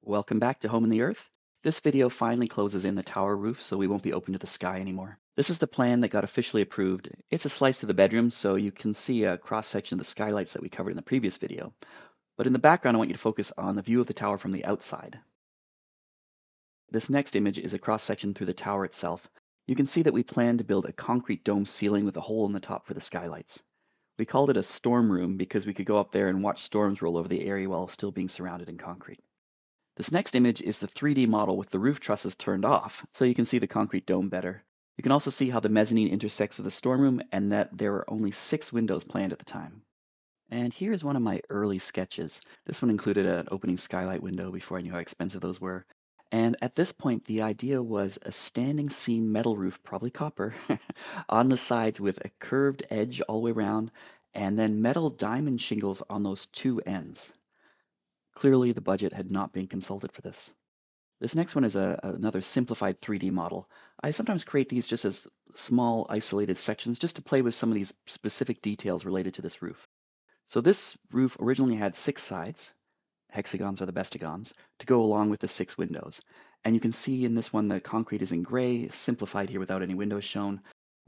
Welcome back to Home in the Earth. This video finally closes in the tower roof so we won't be open to the sky anymore. This is the plan that got officially approved. It's a slice of the bedroom so you can see a cross-section of the skylights that we covered in the previous video. But in the background I want you to focus on the view of the tower from the outside. This next image is a cross-section through the tower itself. You can see that we plan to build a concrete dome ceiling with a hole in the top for the skylights. We called it a storm room because we could go up there and watch storms roll over the area while still being surrounded in concrete. This next image is the 3D model with the roof trusses turned off, so you can see the concrete dome better. You can also see how the mezzanine intersects with the storm room and that there were only 6 windows planned at the time. And here's one of my early sketches. This one included an opening skylight window before I knew how expensive those were. And at this point, the idea was a standing seam metal roof, probably copper, on the sides with a curved edge all the way around, and then metal diamond shingles on those two ends. Clearly, the budget had not been consulted for this. This next one is another simplified 3D model. I sometimes create these just as small isolated sections just to play with some of these specific details related to this roof. So this roof originally had 6 sides, hexagons are the bestagons, to go along with the 6 windows. And you can see in this one the concrete is in gray, simplified here without any windows shown.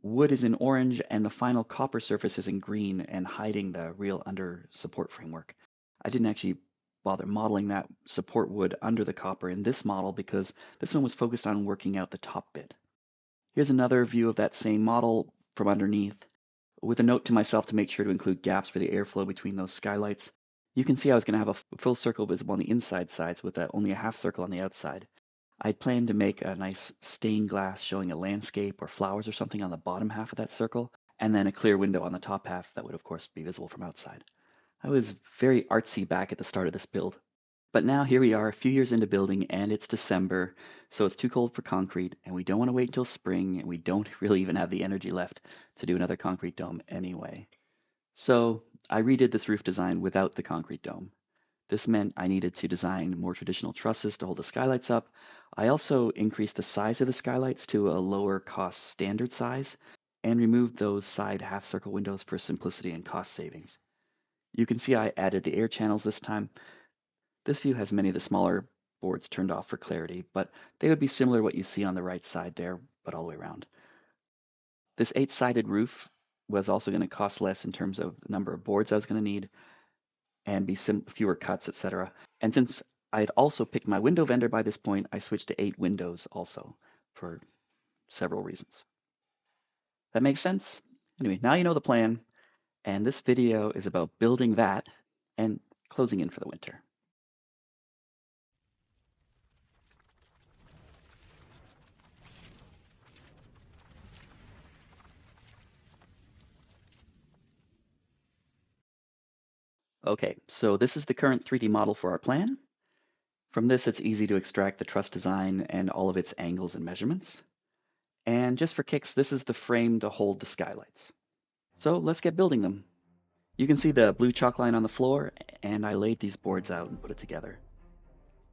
Wood is in orange, and the final copper surface is in green and hiding the real under support framework. I didn't actually bother modeling that support wood under the copper in this model because this one was focused on working out the top bit. Here's another view of that same model from underneath, with a note to myself to make sure to include gaps for the airflow between those skylights. You can see I was going to have a full circle visible on the inside sides with only a half circle on the outside. I planned to make a nice stained glass showing a landscape or flowers or something on the bottom half of that circle, and then a clear window on the top half that would of course be visible from outside. I was very artsy back at the start of this build. But now here we are a few years into building and it's December, so it's too cold for concrete and we don't want to wait until spring and we don't really even have the energy left to do another concrete dome anyway. So I redid this roof design without the concrete dome. This meant I needed to design more traditional trusses to hold the skylights up. I also increased the size of the skylights to a lower cost standard size and removed those side half circle windows for simplicity and cost savings. You can see I added the air channels this time. This view has many of the smaller boards turned off for clarity, but they would be similar to what you see on the right side there, but all the way around. This 8-sided roof was also going to cost less in terms of the number of boards I was going to need and be fewer cuts, etc. And since I had also picked my window vendor by this point, I switched to 8 windows also for several reasons. That makes sense? Anyway, now you know the plan, and this video is about building that and closing in for the winter. Okay, so this is the current 3D model for our plan. From this, it's easy to extract the truss design and all of its angles and measurements. And just for kicks, this is the frame to hold the skylights. So let's get building them. You can see the blue chalk line on the floor, and I laid these boards out and put it together.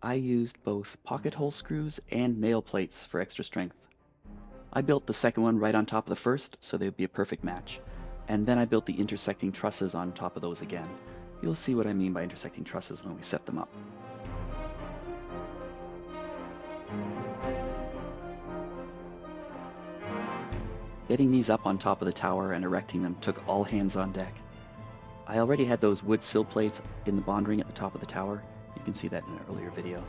I used both pocket hole screws and nail plates for extra strength. I built the second one right on top of the first, so they would be a perfect match. And then I built the intersecting trusses on top of those again. You'll see what I mean by intersecting trusses when we set them up. Getting these up on top of the tower and erecting them took all hands on deck. I already had those wood sill plates in the bond ring at the top of the tower. You can see that in an earlier video.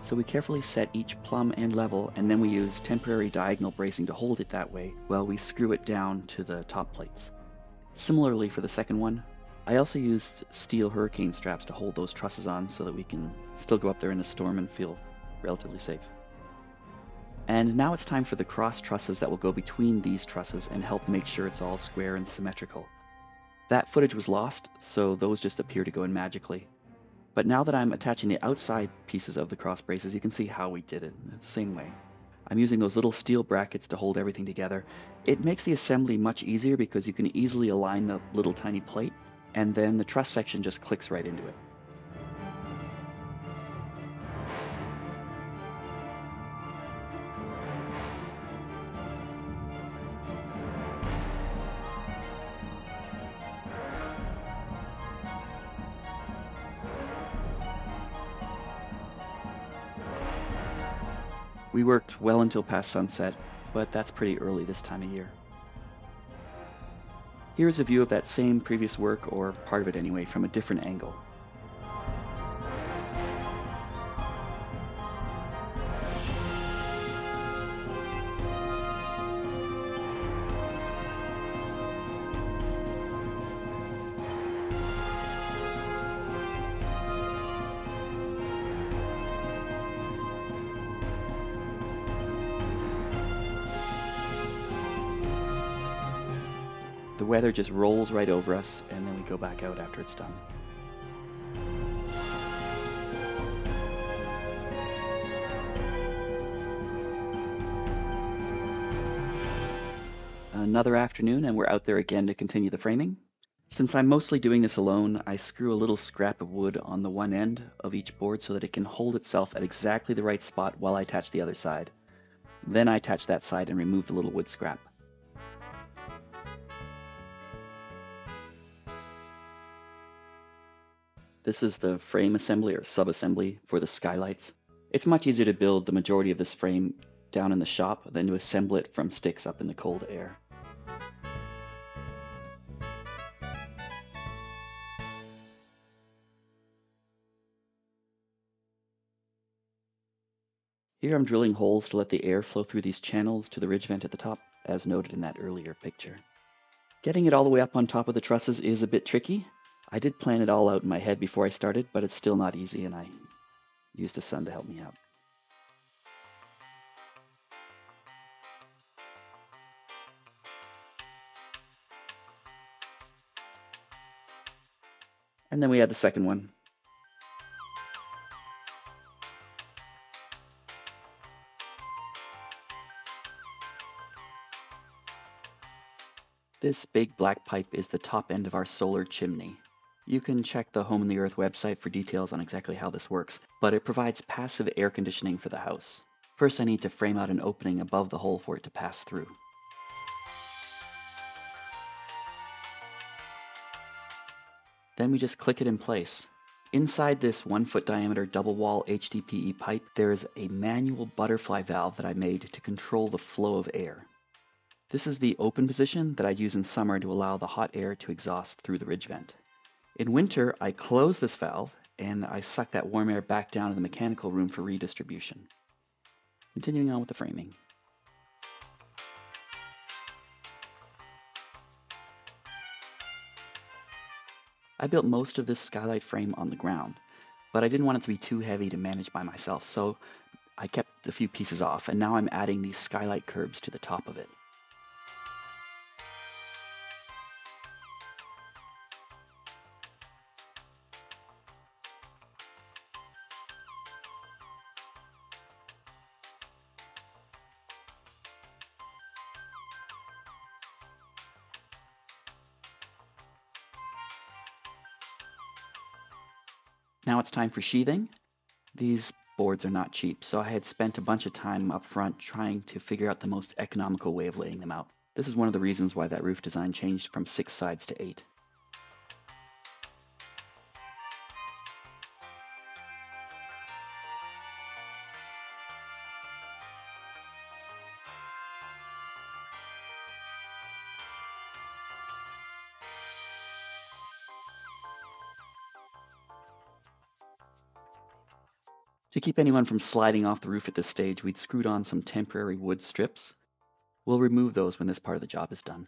So we carefully set each plumb and level, and then we use temporary diagonal bracing to hold it that way while we screw it down to the top plates. Similarly for the second one, I also used steel hurricane straps to hold those trusses on so that we can still go up there in a storm and feel relatively safe. And now it's time for the cross trusses that will go between these trusses and help make sure it's all square and symmetrical. That footage was lost, so those just appear to go in magically. But now that I'm attaching the outside pieces of the cross braces, you can see how we did it in the same way. I'm using those little steel brackets to hold everything together. It makes the assembly much easier because you can easily align the little tiny plate, and then the truss section just clicks right into it. We worked well until past sunset, but that's pretty early this time of year. Here's a view of that same previous work, or part of it anyway, from a different angle. The weather just rolls right over us, and then we go back out after it's done. Another afternoon, and we're out there again to continue the framing. Since I'm mostly doing this alone, I screw a little scrap of wood on the one end of each board so that it can hold itself at exactly the right spot while I attach the other side. Then I attach that side and remove the little wood scrap. This is the frame assembly or sub-assembly for the Skylights. It's much easier to build the majority of this frame down in the shop than to assemble it from sticks up in the cold air. Here I'm drilling holes to let the air flow through these channels to the ridge vent at the top, as noted in that earlier picture. Getting it all the way up on top of the trusses is a bit tricky. I did plan it all out in my head before I started, but it's still not easy, and I used the sun to help me out. And then we add the second one. This big black pipe is the top end of our solar chimney. You can check the Home in the Earth website for details on exactly how this works, but it provides passive air conditioning for the house. First, I need to frame out an opening above the hole for it to pass through. Then we just click it in place. Inside this 1-foot diameter double wall HDPE pipe, there is a manual butterfly valve that I made to control the flow of air. This is the open position that I use in summer to allow the hot air to exhaust through the ridge vent. In winter, I close this valve and I suck that warm air back down to the mechanical room for redistribution. Continuing on with the framing. I built most of this skylight frame on the ground, but I didn't want it to be too heavy to manage by myself, so I kept a few pieces off, and now I'm adding these skylight curbs to the top of it. Now it's time for sheathing. These boards are not cheap, so I had spent a bunch of time up front trying to figure out the most economical way of laying them out. This is one of the reasons why that roof design changed from 6 sides to 8. To keep anyone from sliding off the roof at this stage, we'd screwed on some temporary wood strips. We'll remove those when this part of the job is done.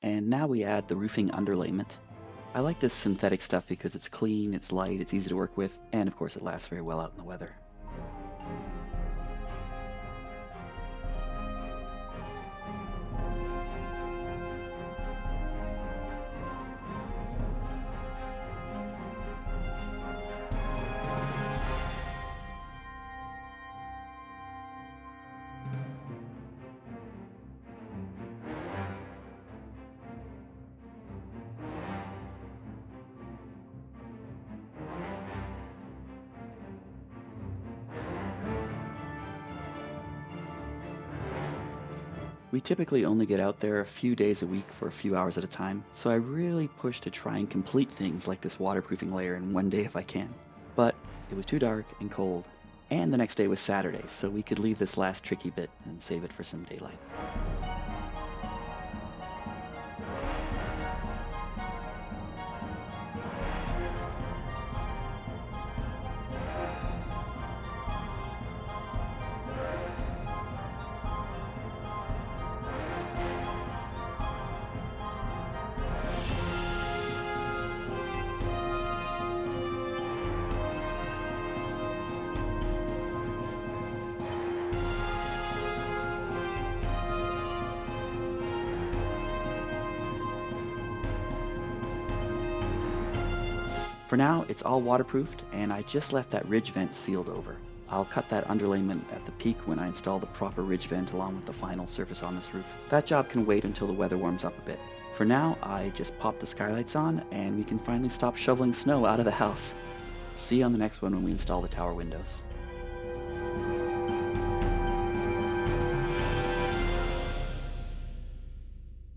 And now we add the roofing underlayment. I like this synthetic stuff because it's clean, it's light, it's easy to work with, and of course it lasts very well out in the weather. We typically only get out there a few days a week for a few hours at a time, so I really push to try and complete things like this waterproofing layer in one day if I can. But it was too dark and cold, and the next day was Saturday, so we could leave this last tricky bit and save it for some daylight. For now, it's all waterproofed, and I just left that ridge vent sealed over. I'll cut that underlayment at the peak when I install the proper ridge vent along with the final surface on this roof. That job can wait until the weather warms up a bit. For now, I just pop the skylights on, and we can finally stop shoveling snow out of the house. See you on the next one when we install the tower windows.